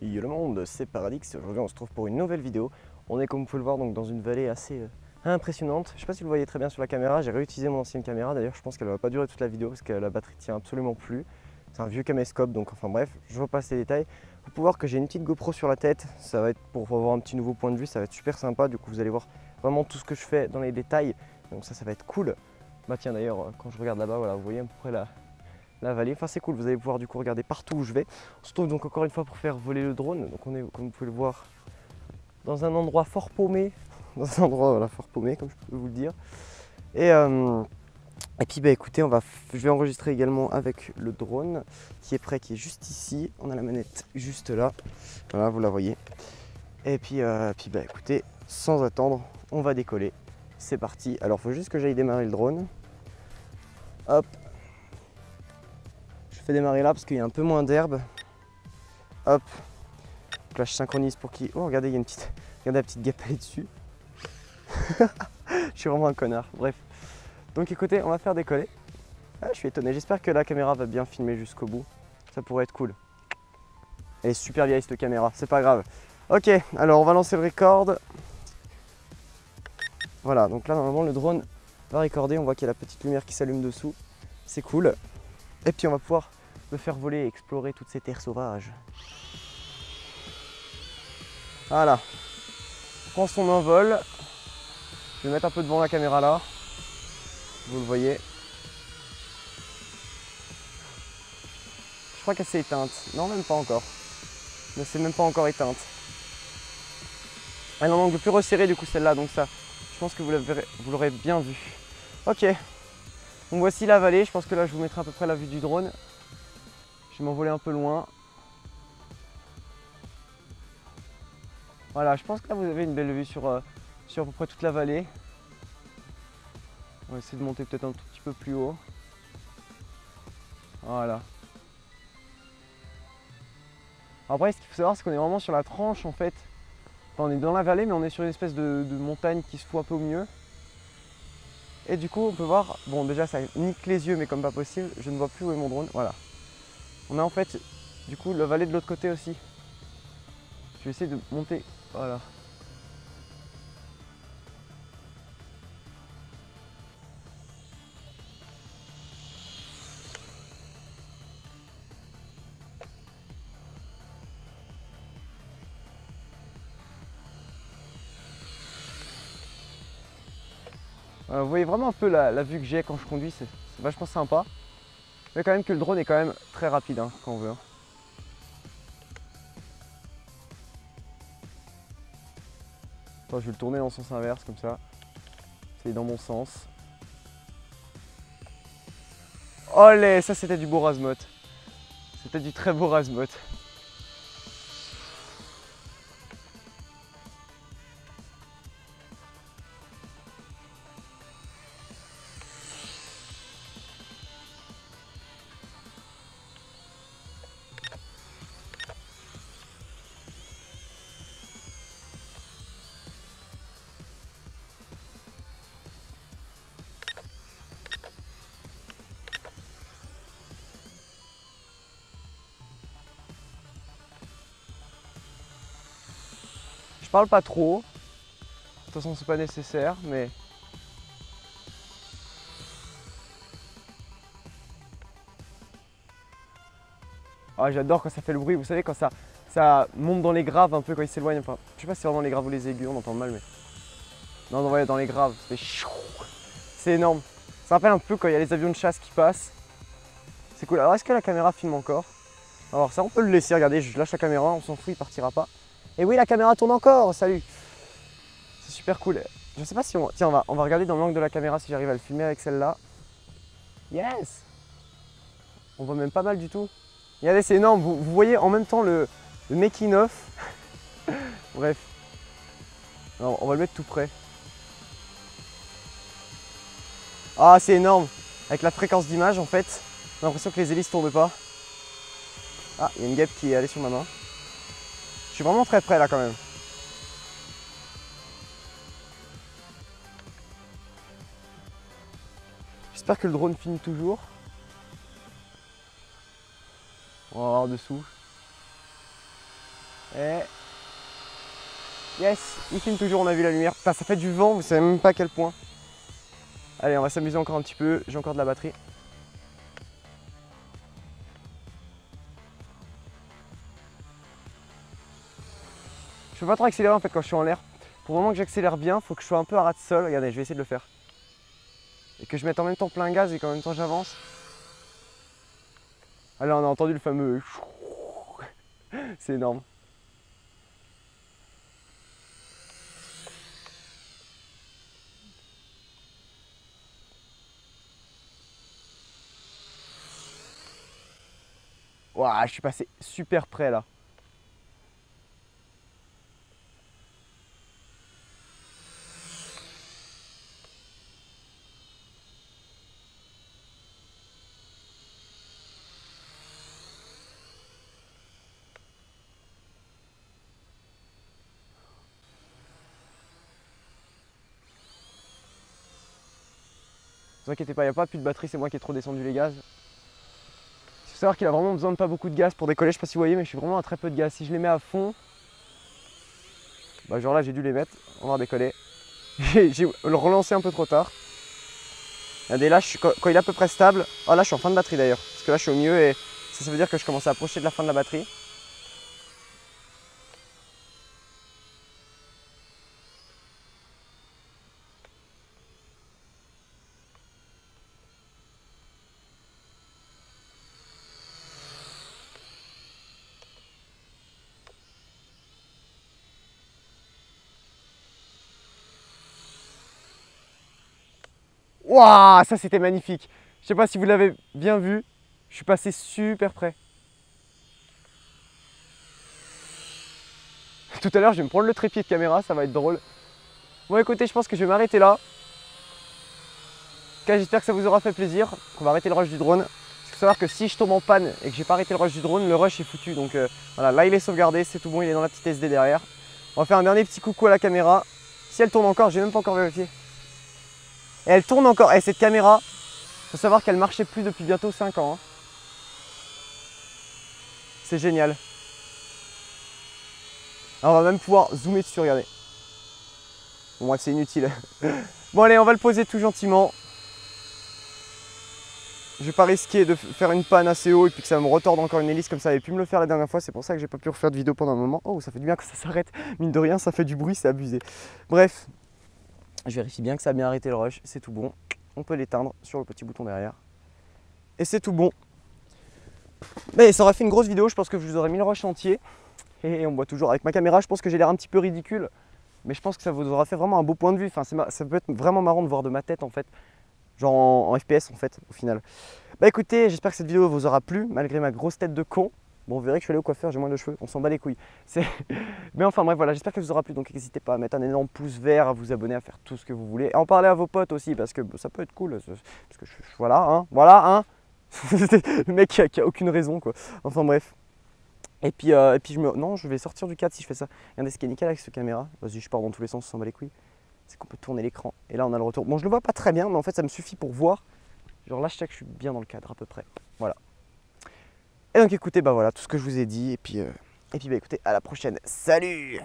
Yo le monde, c'est Paradix. Aujourd'hui on se retrouve pour une nouvelle vidéo. On est comme vous pouvez le voir donc dans une vallée assez impressionnante. Je sais pas si vous le voyez très bien sur la caméra, j'ai réutilisé mon ancienne caméra. D'ailleurs je pense qu'elle va pas durer toute la vidéo parce que la batterie tient absolument plus. C'est un vieux caméscope donc enfin bref, je repasse les détails. Vous pouvez voir que j'ai une petite GoPro sur la tête. Ça va être pour avoir un petit nouveau point de vue, ça va être super sympa. Du coup vous allez voir vraiment tout ce que je fais dans les détails. Donc ça va être cool. Bah tiens d'ailleurs quand je regarde là-bas, voilà, vous voyez à peu près la vallée. Enfin c'est cool, vous allez pouvoir du coup regarder partout où je vais. On se retrouve donc encore une fois pour faire voler le drone. Donc on est, comme vous pouvez le voir, dans un endroit fort paumé. Dans un endroit voilà, fort paumé, comme je peux vous le dire. Et puis bah écoutez, je vais enregistrer également avec le drone qui est prêt, qui est juste ici. On a la manette juste là. Voilà, vous la voyez. Et puis bah écoutez, sans attendre, on va décoller. C'est parti. Alors il faut juste que j'aille démarrer le drone. Hop. Je fais démarrer là parce qu'il y a un peu moins d'herbe. Hop. Donc là je synchronise pour qu'il... Oh regardez, il y a une petite... Regardez la petite guêpe, elle est dessus. Je suis vraiment un connard. Bref. Donc écoutez, on va faire décoller. Ah, je suis étonné. J'espère que la caméra va bien filmer jusqu'au bout. Ça pourrait être cool. Elle est super vieille cette caméra, c'est pas grave. Ok, alors on va lancer le record. Voilà, donc là normalement le drone va recorder. On voit qu'il y a la petite lumière qui s'allume dessous. C'est cool. Et puis on va pouvoir le faire voler et explorer toute cette terre sauvage. Voilà. On prend son envol. Je vais mettre un peu devant la caméra là. Vous le voyez. Je crois qu'elle s'est éteinte. Non, même pas encore. Mais c'est même pas encore éteinte. Elle a un angle plus resserré du coup celle-là, donc ça, je pense que vous l'aurez bien vu. Ok. Donc voici la vallée. Je pense que là je vous mettrai à peu près la vue du drone. Je vais m'envoler un peu loin. Voilà, je pense que là vous avez une belle vue sur à peu près toute la vallée. On va essayer de monter peut-être un tout petit peu plus haut. Voilà. Après, ce qu'il faut savoir, c'est qu'on est vraiment sur la tranche en fait. Enfin, on est dans la vallée, mais on est sur une espèce de montagne qui se fout un peu au milieu. Et du coup, on peut voir, bon, déjà ça nique les yeux, mais comme pas possible, je ne vois plus où est mon drone. Voilà. On a en fait, du coup, la vallée de l'autre côté aussi. Je vais essayer de monter. Voilà. Vous voyez vraiment un peu la vue que j'ai quand je conduis, c'est vachement sympa. Mais quand même que le drone est quand même très rapide hein, quand on veut. Attends, je vais le tourner dans le sens inverse comme ça. C'est dans mon sens. Olé, ça c'était du beau razmote. C'était du très beau razmote. Je parle pas trop. De toute façon, c'est pas nécessaire, mais... Ah, j'adore quand ça fait le bruit. Vous savez, quand ça monte dans les graves un peu, quand il s'éloigne. Enfin, je sais pas si c'est vraiment les graves ou les aigus, on entend mal, mais... Non, non, ouais, dans les graves. C'est énorme. Ça rappelle un peu quand il y a les avions de chasse qui passent. C'est cool. Alors, est-ce que la caméra filme encore? Alors ça, on peut le laisser. Regardez, je lâche la caméra, on s'en fout, il partira pas. Et oui, la caméra tourne encore. Salut. C'est super cool. Je sais pas si on... Tiens, on va regarder dans l'angle de la caméra si j'arrive à le filmer avec celle-là. Yes. On voit même pas mal du tout. Regardez, c'est énorme. Vous voyez en même temps le making of. Bref. Alors, on va le mettre tout près. Ah, c'est énorme. Avec la fréquence d'image, en fait, j'ai l'impression que les hélices tournent pas. Ah, il y a une guêpe qui est allée sur ma main. Je suis vraiment très près là quand même. J'espère que le drone filme toujours. On va voir dessous. Et... Yes, il filme toujours, on a vu la lumière. Putain, ça fait du vent, vous savez même pas à quel point. Allez, on va s'amuser encore un petit peu, j'ai encore de la batterie. Je peux pas trop accélérer en fait quand je suis en l'air. Pour vraiment que j'accélère bien, faut que je sois un peu à ras de sol. Regardez, je vais essayer de le faire. Et que je mette en même temps plein gaz et qu'en même temps j'avance. Ah là, on a entendu le fameux... C'est énorme. Ouah, je suis passé super près là. Ne vous inquiétez pas, il n'y a pas plus de batterie, c'est moi qui ai trop descendu les gaz. Il faut savoir qu'il a vraiment besoin de pas beaucoup de gaz pour décoller, je sais pas si vous voyez, mais je suis vraiment à très peu de gaz. Si je les mets à fond, bah genre là j'ai dû les mettre, on va décoller. J'ai relancé un peu trop tard. Regardez là, quand il est à peu près stable, oh là je suis en fin de batterie d'ailleurs, parce que là je suis au milieu et ça veut dire que je commence à approcher de la fin de la batterie. Waouh, ça c'était magnifique. Je sais pas si vous l'avez bien vu, je suis passé super près. Tout à l'heure, je vais me prendre le trépied de caméra, ça va être drôle. Bon écoutez, je pense que je vais m'arrêter là. En tout cas, j'espère que ça vous aura fait plaisir. On va arrêter le rush du drone. Il faut savoir que si je tombe en panne et que j'ai pas arrêté le rush du drone, le rush est foutu. Donc voilà, là il est sauvegardé, c'est tout bon, il est dans la petite SD derrière. On va faire un dernier petit coucou à la caméra. Si elle tourne encore, j'ai même pas encore vérifié. Et elle tourne encore. Et cette caméra, il faut savoir qu'elle marchait plus depuis bientôt 5 ans. Hein. C'est génial. Alors, on va même pouvoir zoomer dessus, regardez. Bon bref, c'est inutile. Bon allez, on va le poser tout gentiment. Je vais pas risquer de faire une panne assez haut et puis que ça me retorde encore une hélice comme ça avait pu me le faire la dernière fois. C'est pour ça que j'ai pas pu refaire de vidéo pendant un moment. Oh, ça fait du bien que ça s'arrête. Mine de rien, ça fait du bruit, c'est abusé. Bref, je vérifie bien que ça a bien arrêté le rush. C'est tout bon. On peut l'éteindre sur le petit bouton derrière. Et c'est tout bon. Mais ça aurait fait une grosse vidéo. Je pense que je vous aurais mis le rush entier. Et on voit toujours avec ma caméra. Je pense que j'ai l'air un petit peu ridicule. Mais je pense que ça vous aura fait vraiment un beau point de vue. Enfin, ça peut être vraiment marrant de voir de ma tête en fait. Genre en FPS en fait au final. Bah écoutez, j'espère que cette vidéo vous aura plu malgré ma grosse tête de con. Bon, vous verrez que je suis allé au coiffeur, j'ai moins de cheveux, on s'en bat les couilles. Mais enfin bref, voilà, j'espère que ça vous aura plu. Donc n'hésitez pas à mettre un énorme pouce vert, à vous abonner, à faire tout ce que vous voulez. Et en parler à vos potes aussi parce que ça peut être cool. Parce que voilà, hein. Le mec qui a aucune raison quoi. Enfin bref. Et puis non, je vais sortir du cadre si je fais ça. Regardez ce qui est nickel avec cette caméra. Vas-y, je pars dans tous les sens, on s'en bat les couilles. C'est qu'on peut tourner l'écran. Et là, on a le retour. Bon, je le vois pas très bien, mais en fait, ça me suffit pour voir. Genre là, je sais que je suis bien dans le cadre à peu près. Voilà. Et donc, écoutez, bah voilà, tout ce que je vous ai dit. Et puis bah écoutez, à la prochaine. Salut!